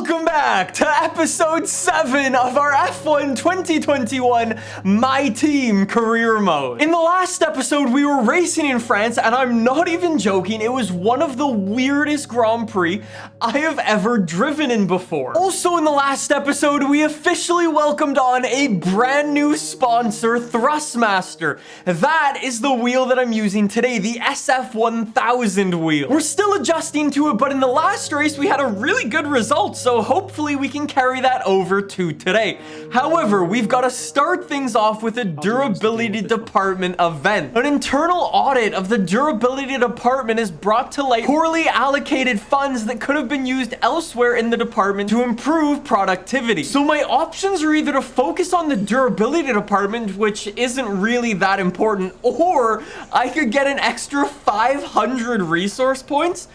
welcome back to episode 7 of our F1 2021 My Team career mode. In the last episode, we were racing in France, and I'm not even joking, it was one of the weirdest Grand Prix I have ever driven in before. Also in the last episode, we officially welcomed on a brand new sponsor, Thrustmaster. That is the wheel that I'm using today, the SF1000 wheel. We're still adjusting to it, but in the last race, we had a really good result, so hopefully we can carry that over to today. However, we've got to start things off with a durability department event. An internal audit of the durability department has brought to light poorly allocated funds that could have been used elsewhere in the department to improve productivity. So my options are either to focus on the durability department, which isn't really that important, or I could get an extra 500 resource points.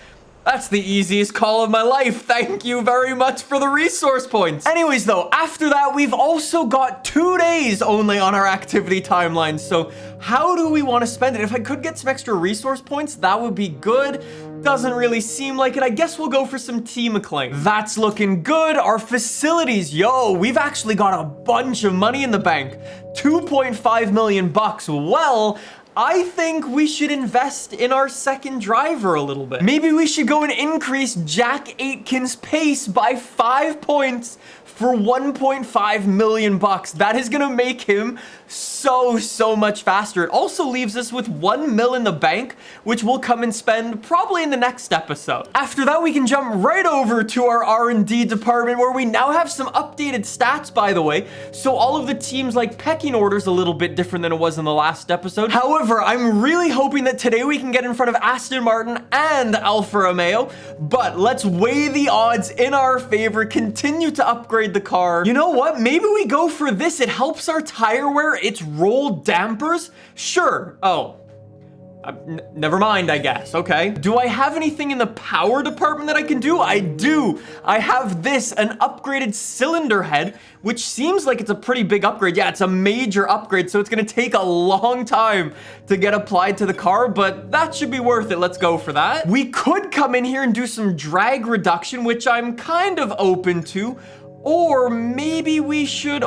That's the easiest call of my life. Thank you very much for the resource points. Anyways, though, after that, we've also got 2 days only on our activity timeline. So how do we want to spend it? If I could get some extra resource points, that would be good. Doesn't really seem like it. I guess we'll go for some team acclaim. That's looking good. Our facilities, yo, we've actually got a bunch of money in the bank. 2.5 million bucks. Well, I think we should invest in our second driver a little bit. Maybe we should go and increase Jack Aitken's pace by 5 points for 1.5 million bucks. That is gonna make him so much faster. It also leaves us with 1 mil in the bank, which we'll come and spend probably in the next episode. After that, we can jump right over to our R&D department, where we now have some updated stats, by the way. So all of the teams, like pecking order's a little bit different than it was in the last episode. However, I'm really hoping that today we can get in front of Aston Martin and Alfa Romeo, but let's weigh the odds in our favor, continue to upgrade the car. You know what? Maybe we go for this. It helps our tire wear. It's roll dampers. Sure. Oh, never mind, I guess. Okay. Do I have anything in the power department that I can do? I do. I have this, an upgraded cylinder head, which seems like it's a pretty big upgrade. Yeah, it's a major upgrade, so it's going to take a long time to get applied to the car, but that should be worth it. Let's go for that. We could come in here and do some drag reduction, which I'm kind of open to, or maybe we should,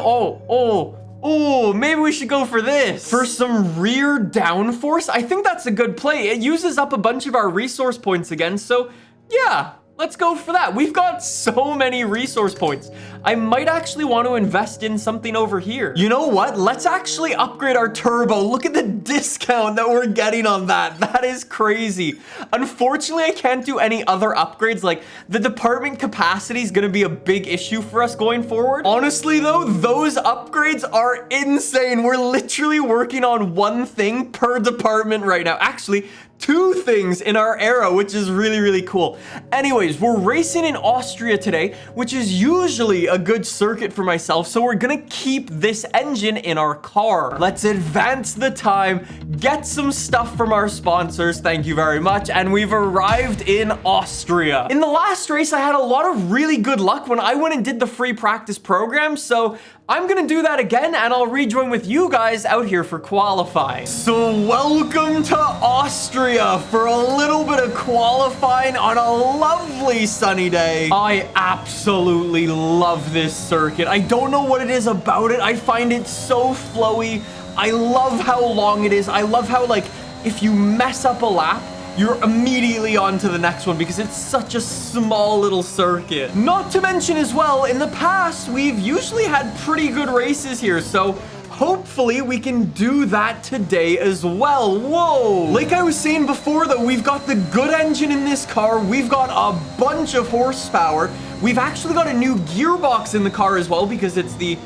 maybe we should go for this. For some rear downforce, I think that's a good play. It uses up a bunch of our resource points again, so yeah, let's go for that. We've got so many resource points. I might actually want to invest in something over here. You know what? Let's actually upgrade our turbo. Look at the discount that we're getting on that. That is crazy. Unfortunately, I can't do any other upgrades. Like, the department capacity is going to be a big issue for us going forward. Honestly, though, those upgrades are insane. We're literally working on one thing per department right now. Actually, 2 things in our era, which is really cool. Anyways, we're racing in Austria today, which is usually a good circuit for myself, so we're gonna keep this engine in our car. Let's advance the time, get some stuff from our sponsors, thank you very much, and we've arrived in Austria. In the last race, I had a lot of really good luck when I went and did the free practice program, so I'm gonna do that again, and I'll rejoin with you guys out here for qualifying. So welcome to Austria for a little bit of qualifying on a lovely sunny day. I absolutely love this circuit. I don't know what it is about it. I find it so flowy. I love how long it is. I love how, like, if you mess up a lap, you're immediately on to the next one because it's such a small little circuit. Not to mention as well, in the past, we've usually had pretty good races here, so hopefully we can do that today as well. Whoa! Like I was saying before, though, we've got the good engine in this car. We've got a bunch of horsepower. We've actually got a new gearbox in the car as well because it's the...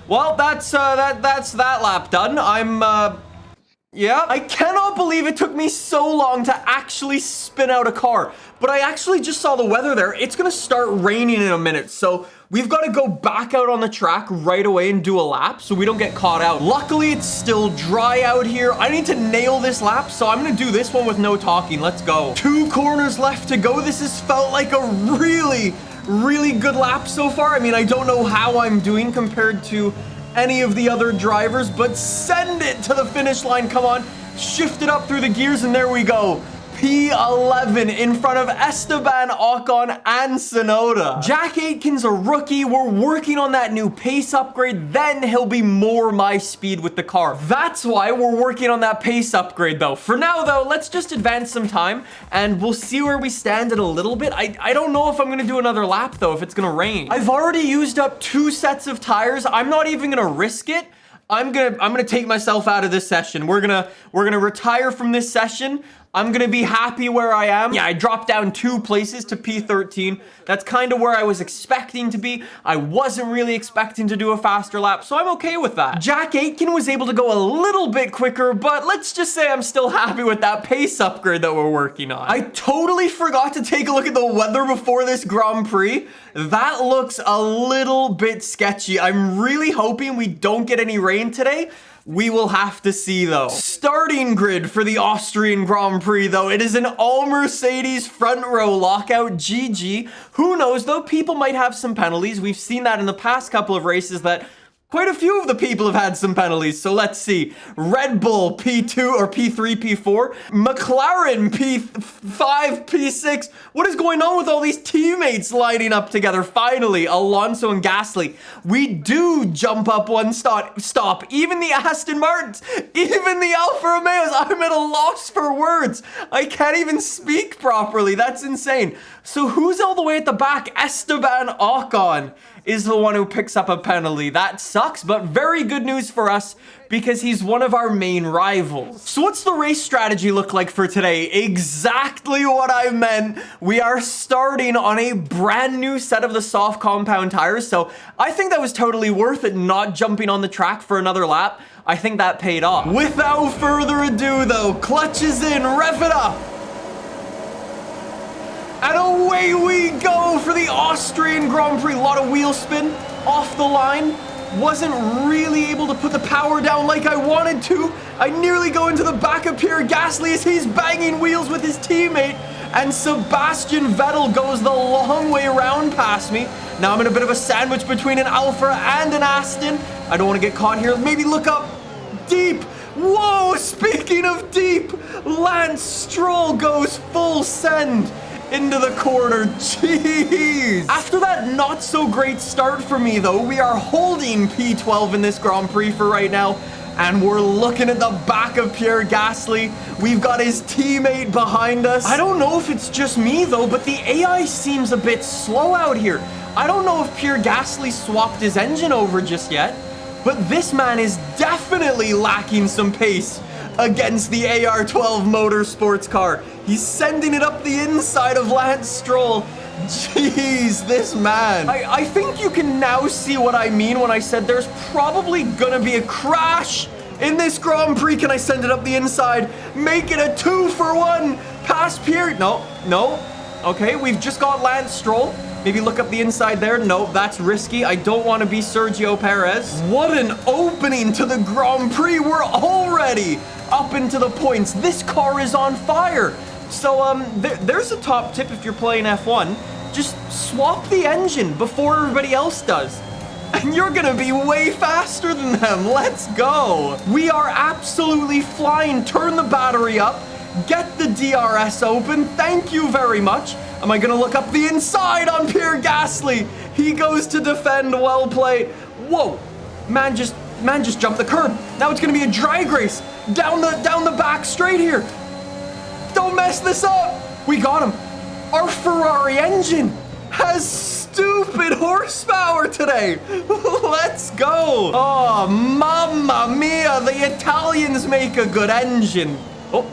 Well, that's that lap done. Yeah, I cannot believe it took me so long to actually spin out a car, but I actually just saw the weather there. It's gonna start raining in a minute, so we've got to go back out on the track right away and do a lap so we don't get caught out. Luckily, it's still dry out here. I need to nail this lap, so I'm gonna do this one with no talking. Let's go. 2 corners left to go. This has felt like a really good lap so far. I mean, I don't know how I'm doing compared to any of the other drivers, but send it to the finish line. Come on, shift it up through the gears, and there we go. P11 in front of Esteban Ocon and Tsunoda. Jack Aitken's a rookie. We're working on that new pace upgrade. Then he'll be more my speed with the car. That's why we're working on that pace upgrade though. For now though, let's just advance some time and we'll see where we stand in a little bit. I don't know if I'm gonna do another lap though, if it's gonna rain. I've already used up 2 sets of tires. I'm not even gonna risk it. I'm gonna take myself out of this session. We're gonna retire from this session. I'm gonna be happy where I am. Yeah, I dropped down 2 places to P13. That's kind of where I was expecting to be. I wasn't really expecting to do a faster lap, so I'm okay with that. Jack Aitken was able to go a little bit quicker, but let's just say I'm still happy with that pace upgrade that we're working on. I totally forgot to take a look at the weather before this Grand Prix. That looks a little bit sketchy. I'm really hoping we don't get any rain today. We will have to see though. Starting grid for the Austrian Grand Prix though. It is an all Mercedes front row lockout GG. Who knows though, people might have some penalties. We've seen that in the past couple of races that quite a few of the people have had some penalties, so let's see. Red Bull P2 or P3, P4. McLaren P5, P6. What is going on with all these teammates lining up together? Finally, Alonso and Gasly. We do jump up one stop. Even the Aston Martins, even the Alfa Romeos. I'm at a loss for words. I can't even speak properly. That's insane. So who's all the way at the back? Esteban Ocon is the one who picks up a penalty. That sucks, but very good news for us because he's one of our main rivals. So what's the race strategy look like for today? Exactly what I meant. We are starting on a brand new set of the soft compound tires, so I think that was totally worth it not jumping on the track for another lap. I think that paid off. Without further ado though, clutch is in, rev it up. And away we go for the Austrian Grand Prix. A lot of wheel spin off the line. Wasn't really able to put the power down like I wanted to. I nearly go into the back of Pierre Gasly as he's banging wheels with his teammate. And Sebastian Vettel goes the long way around past me. Now I'm in a bit of a sandwich between an Alfa and an Aston. I don't want to get caught here. Maybe look up deep. Whoa, speaking of deep, Lance Stroll goes full send into the corner. Jeez. After that not so great start for me though, we are holding P12 in this Grand Prix for right now. And we're looking at the back of Pierre Gasly. We've got his teammate behind us. I don't know if it's just me though, but the AI seems a bit slow out here. I don't know if Pierre Gasly swapped his engine over just yet, but this man is definitely lacking some pace against the AR12 Motorsports car. He's sending it up the inside of Lance Stroll. Jeez, this man. I think you can now see what I mean when I said there's probably gonna be a crash in this Grand Prix. Can I send it up the inside? Make it a 2-for-1. Pass Pierre. No. Okay, we've just got Lance Stroll. Maybe look up the inside there. No, that's risky. I don't want to be Sergio Perez. What an opening to the Grand Prix. We're already up into the points. This car is on fire. So there's a top tip if you're playing F1. Just swap the engine before everybody else does. And you're gonna be way faster than them. Let's go. We are absolutely flying. Turn the battery up. Get the DRS open. Thank you very much. Am I gonna look up the inside on Pierre Gasly? He goes to defend. Well played. Whoa. Man just jumped the curb. Now it's gonna be a drag race. Down the back straight here. Don't mess this up. We got him. Our Ferrari engine has stupid horsepower today. Let's go. Oh, mamma mia. The Italians make a good engine. Oh,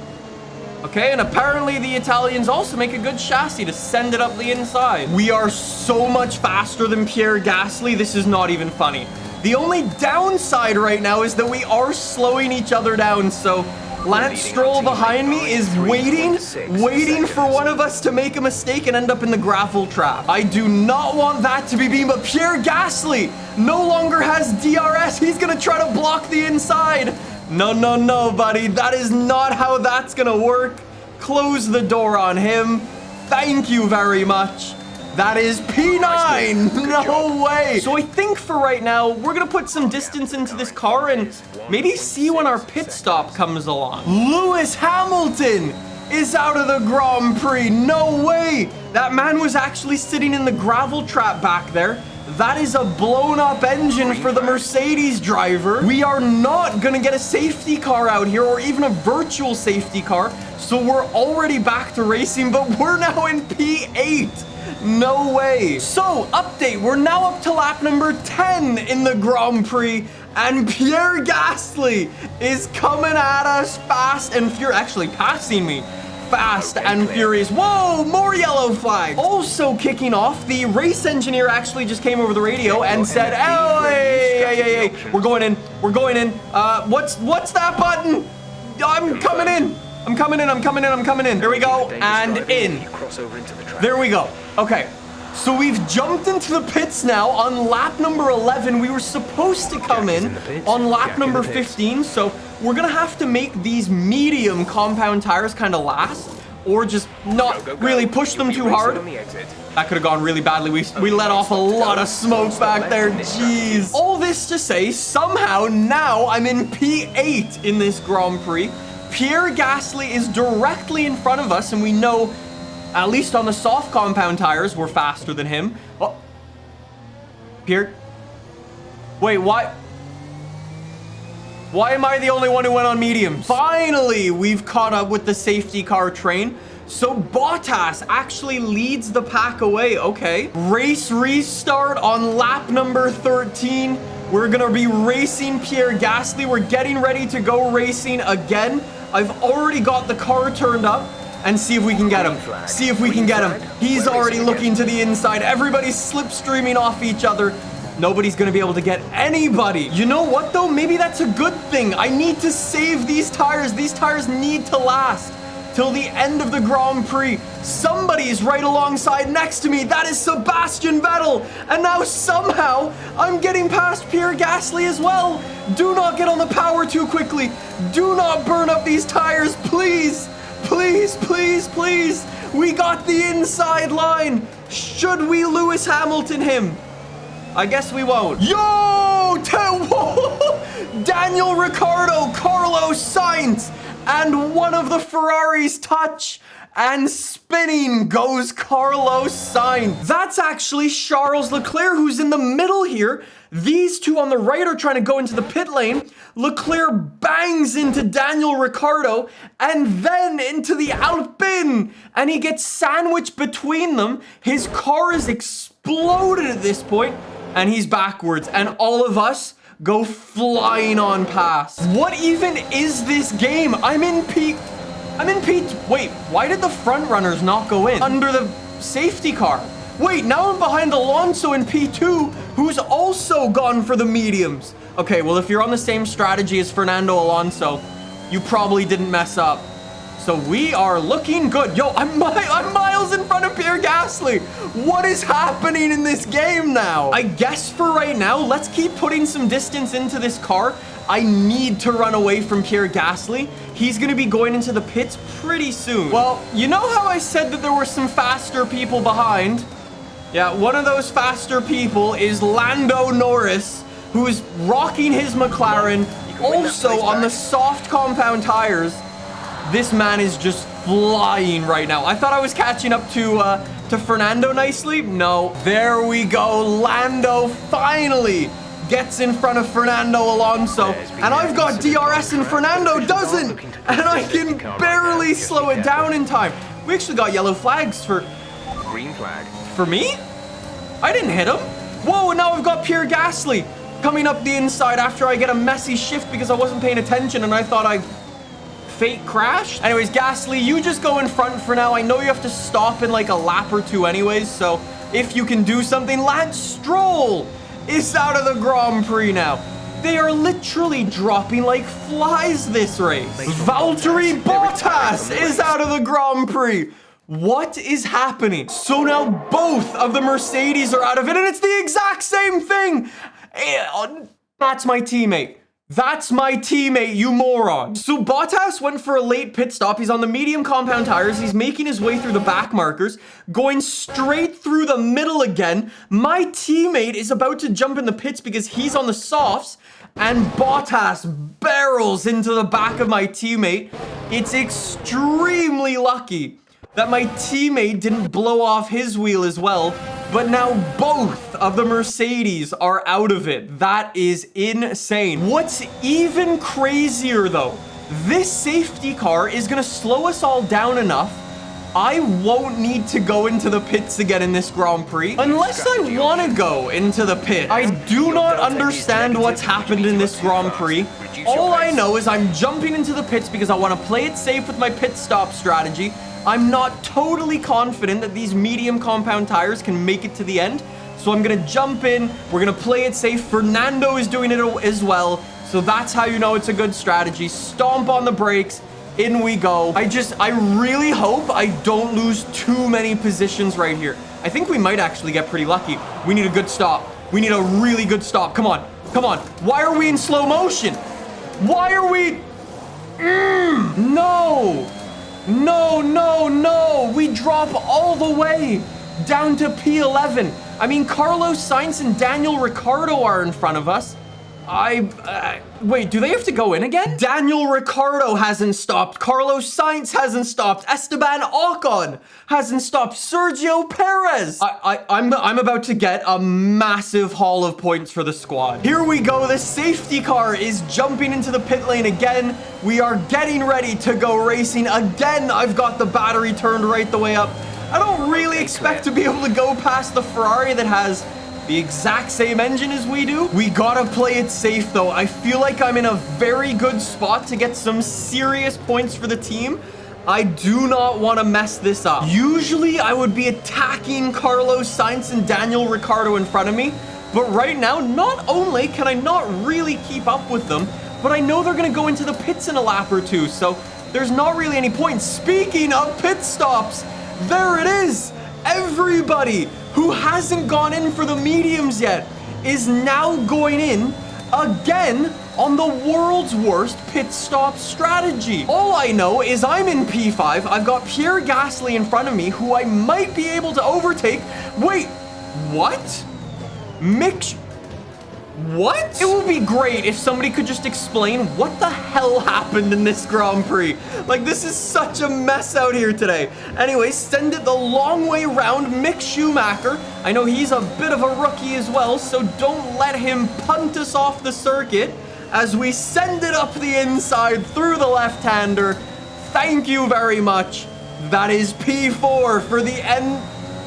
okay. And apparently the Italians also make a good chassis to send it up the inside. We are so much faster than Pierre Gasly. This is not even funny. The only downside right now is that we are slowing each other down. So Lance Stroll behind me is waiting for one of us to make a mistake and end up in the gravel trap. I do not want that to be me, but Pierre Gasly no longer has DRS. He's gonna try to block the inside. No, buddy. That is not how that's gonna work. Close the door on him. Thank you very much. That is P9. No way. So I think for right now, we're going to put some distance into this car and maybe see when our pit stop comes along. Lewis Hamilton is out of the Grand Prix. No way. That man was actually sitting in the gravel trap back there. That is a blown up engine for the Mercedes driver. We are not gonna get a safety car out here or even a virtual safety car. So we're already back to racing, but we're now in P8. No way. So, update. We're now up to lap number 10 in the Grand Prix. And Pierre Gasly is coming at us fast and furious. Actually, passing me. Fast and furious. Whoa, more yellow flags. Also kicking off, the race engineer actually just came over the radio and said, "Oh, hey, we're going in. We're going in. What's that button? I'm coming in. I'm coming in. I'm coming in. I'm coming in. There we go. And in. There we go. Okay. So we've jumped into the pits now on lap number 11. We were supposed to come in on lap number 15. So we're going to have to make these medium compound tires kind of last or just not really push them too hard. That could have gone really badly. We let off a lot of smoke back there. Jeez. All this to say, somehow now I'm in P8 in this Grand Prix. Pierre Gasly is directly in front of us, and we know, at least on the soft compound tires, we're faster than him. Oh. Pierre? Wait, why am I the only one who went on mediums? Finally, we've caught up with the safety car train. So Bottas actually leads the pack away. Okay. Race restart on lap number 13. We're gonna be racing Pierre Gasly. We're getting ready to go racing again. I've already got the car turned up. And see if we can get him. See if we can get him. He's already looking to the inside. Everybody's slipstreaming off each other. Nobody's gonna be able to get anybody. You know what though? Maybe that's a good thing. I need to save these tires. These tires need to last till the end of the Grand Prix. Somebody is right alongside next to me. That is Sebastian Vettel. And now somehow I'm getting past Pierre Gasly as well. Do not get on the power too quickly. Do not burn up these tires, please. Please, please, please. We got the inside line. Should we Lewis Hamilton him? I guess we won't. Yo! Daniel Ricciardo, Carlos Sainz, and one of the Ferraris touch. And spinning goes Carlos Sainz. That's actually Charles Leclerc, who's in the middle here. These two on the right are trying to go into the pit lane. Leclerc bangs into Daniel Ricciardo and then into the Alpine. And he gets sandwiched between them. His car is exploded at this point, and he's backwards. And all of us go flying on past. What even is this game? I'm in P... Wait, why did the front runners not go in? Under the safety car. Wait, now I'm behind Alonso in P2, who's also gone for the mediums. Okay, well, if you're on the same strategy as Fernando Alonso, you probably didn't mess up. So we are looking good. Yo, I'm miles in front of Pierre Gasly. What is happening in this game now? I guess for right now, let's keep putting some distance into this car. I need to run away from Pierre Gasly. He's gonna be going into the pits pretty soon. Well, you know how I said that there were some faster people behind? Yeah, one of those faster people is Lando Norris, who's rocking his McLaren, also on the soft compound tires. This man is just flying right now. I thought I was catching up to Fernando nicely. No, there we go. Lando finally gets in front of Fernando Alonso, and I've got DRS and Fernando doesn't, and I can barely slow it down in time. We actually got yellow flags for... Green flag. For me? I didn't hit him. Whoa, and now I've got Pierre Gasly coming up the inside after I get a messy shift because I wasn't paying attention and I thought I fake crashed. Anyways, Gasly, you just go in front for now. I know you have to stop in like a lap or two anyways, so if you can do something. Lance Stroll is out of the Grand Prix now. They are literally dropping like flies this race. Valtteri Bottas is out of the Grand Prix. What is happening? So now both of the Mercedes are out of it, and it's the exact same thing. That's my teammate. That's my teammate, you moron. So Bottas went for a late pit stop. He's on the medium compound tires. He's making his way through the back markers, going straight through the middle again. My teammate is about to jump in the pits because he's on the softs, and Bottas barrels into the back of my teammate. It's extremely lucky that my teammate didn't blow off his wheel as well, but now both of the Mercedes are out of it. That is insane. What's even crazier though, this safety car is gonna slow us all down enough. I won't need to go into the pits again in this Grand Prix unless I want to go into the pit. I do not understand what's happened in this Grand Prix. All I know is I'm jumping into the pits because I want to play it safe with my pit stop strategy. I'm not totally confident that these medium compound tires can make it to the end. So I'm going to jump in. We're going to play it safe. Fernando is doing it as well. So that's how you know it's a good strategy. Stomp on the brakes. In we go. I really hope I don't lose too many positions right here. I think we might actually get pretty lucky. We need a good stop. We need a really good stop. Come on. Come on. Why are we in slow motion? Why are we... No. No, no, no. We drop all the way down to P11. I mean, Carlos Sainz and Daniel Ricciardo are in front of us. Wait, do they have to go in again? Daniel Ricciardo hasn't stopped. Carlos Sainz hasn't stopped. Esteban Ocon hasn't stopped. Sergio Perez. I'm about to get a massive haul of points for the squad. Here we go. The safety car is jumping into the pit lane again. We are getting ready to go racing again. I've got the battery turned right the way up. I don't really expect to be able to go past the Ferrari that has the exact same engine as we do. We gotta play it safe though. I feel like I'm in a very good spot to get some serious points for the team. I do not want to mess this up. Usually I would be attacking Carlos Sainz and Daniel Ricciardo in front of me, but right now, not only can I not really keep up with them, but I know they're gonna go into the pits in a lap or two, so there's not really any point. Speaking of pit stops, there it is. Everybody who hasn't gone in for the mediums yet is now going in again on the world's worst pit stop strategy. All I know is I'm in P5. I've got Pierre Gasly in front of me, who I might be able to overtake. Wait, what? What? It would be great if somebody could just explain what the hell happened in this Grand Prix. Like, this is such a mess out here today. Anyway, send it the long way round. Mick Schumacher. I know he's a bit of a rookie as well, so don't let him punt us off the circuit as we send it up the inside through the left-hander. Thank you very much. That is P4 for the end.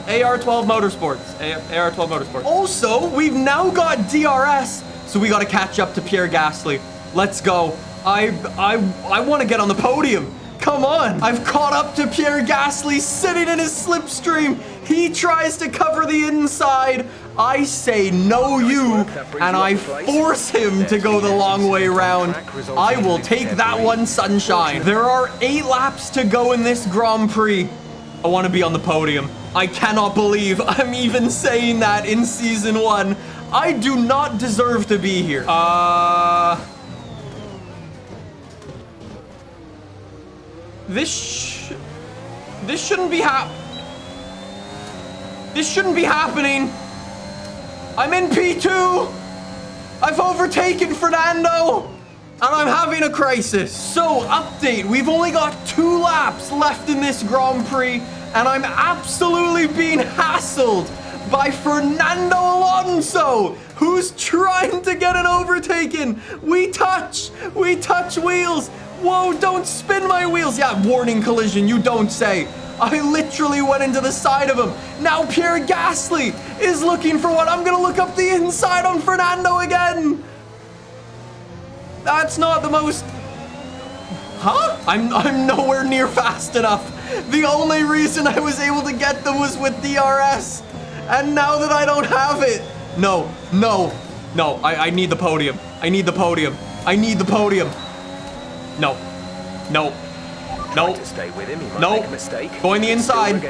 AR12 Motorsports. AR12 Motorsports. Also, we've now got DRS, so we got to catch up to Pierre Gasly. Let's go. I want to get on the podium. Come on. I've caught up to Pierre Gasly sitting in his slipstream. He tries to cover the inside. I say no you, and I force him to go the long way round. I will take that one, sunshine. There are 8 laps to go in this Grand Prix. I want to be on the podium. I cannot believe I'm even saying that in season 1. I do not deserve to be here. This shouldn't be This shouldn't be happening. I'm in P2. I've overtaken Fernando. And I'm having a crisis. So, update. We've only got 2 laps left in this Grand Prix, and I'm absolutely being hassled by Fernando Alonso, who's trying to get an overtaken. We touch wheels. Whoa, don't spin my wheels. Yeah, warning collision, you don't say. I literally went into the side of him. Now Pierre Gasly is looking for what? I'm gonna look up the inside on Fernando again. That's not the most... Huh? I'm nowhere near fast enough. The only reason I was able to get them was with DRS. And now that I don't have it... No. I need the podium. I need the podium. No. Stay with him. He might make a mistake. Going the inside.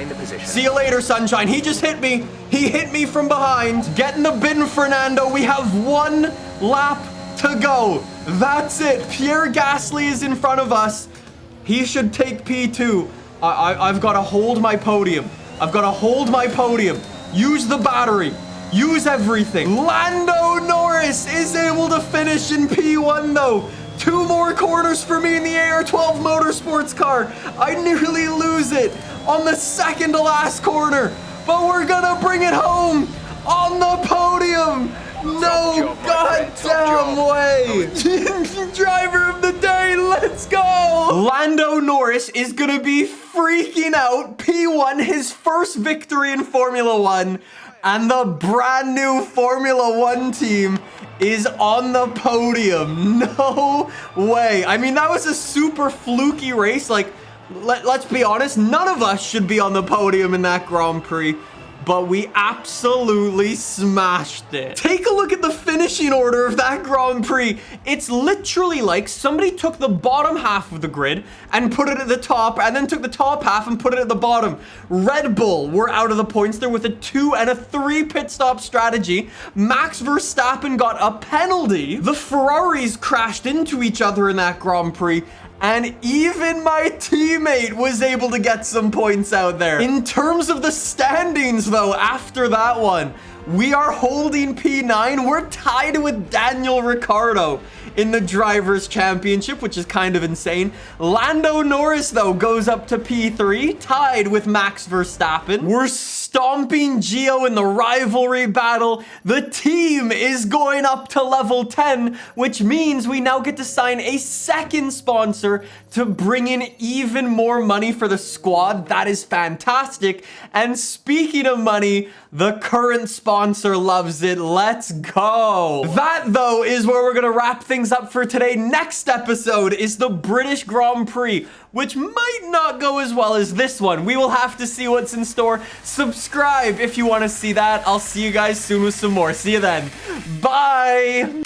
See you later, sunshine. He just hit me. He hit me from behind. Get in the bin, Fernando. We have 1 lap to go. That's it. Pierre Gasly is in front of us. He should take P2. I've got to hold my podium. I've got to hold my podium. Use the battery. Use everything. Lando Norris is able to finish in P1 though. 2 more corners for me in the AR12 Motorsports car. I nearly lose it on the second to last corner, but we're gonna bring it home on the podium. No goddamn way. Driver of the day, let's go. Lando Norris is gonna be freaking out. P1, his first victory in Formula 1, and the brand new Formula 1 team is on the podium. No way. I mean, that was a super fluky race. Like, let's be honest, none of us should be on the podium in that Grand Prix, but we absolutely smashed it. Take a look at the finishing order of that Grand Prix. It's literally like somebody took the bottom half of the grid and put it at the top, and then took the top half and put it at the bottom. Red Bull were out of the points there with a 2 and a 3 pit stop strategy. Max Verstappen got a penalty. The Ferraris crashed into each other in that Grand Prix, and even my teammate was able to get some points out there. In terms of the standings, though, after that one, we are holding P9. We're tied with Daniel Ricciardo in the Drivers' Championship, which is kind of insane. Lando Norris, though, goes up to P3, tied with Max Verstappen. We're stomping Gio in the rivalry battle. The team is going up to level 10, which means we now get to sign a second sponsor to bring in even more money for the squad. That is fantastic. And speaking of money, the current sponsor loves it. Let's go. That, though, is where we're going to wrap things up for today. Next episode is the British Grand Prix, which might not go as well as this one. We will have to see what's in store. Subscribe if you want to see that. I'll see you guys soon with some more. See you then. Bye.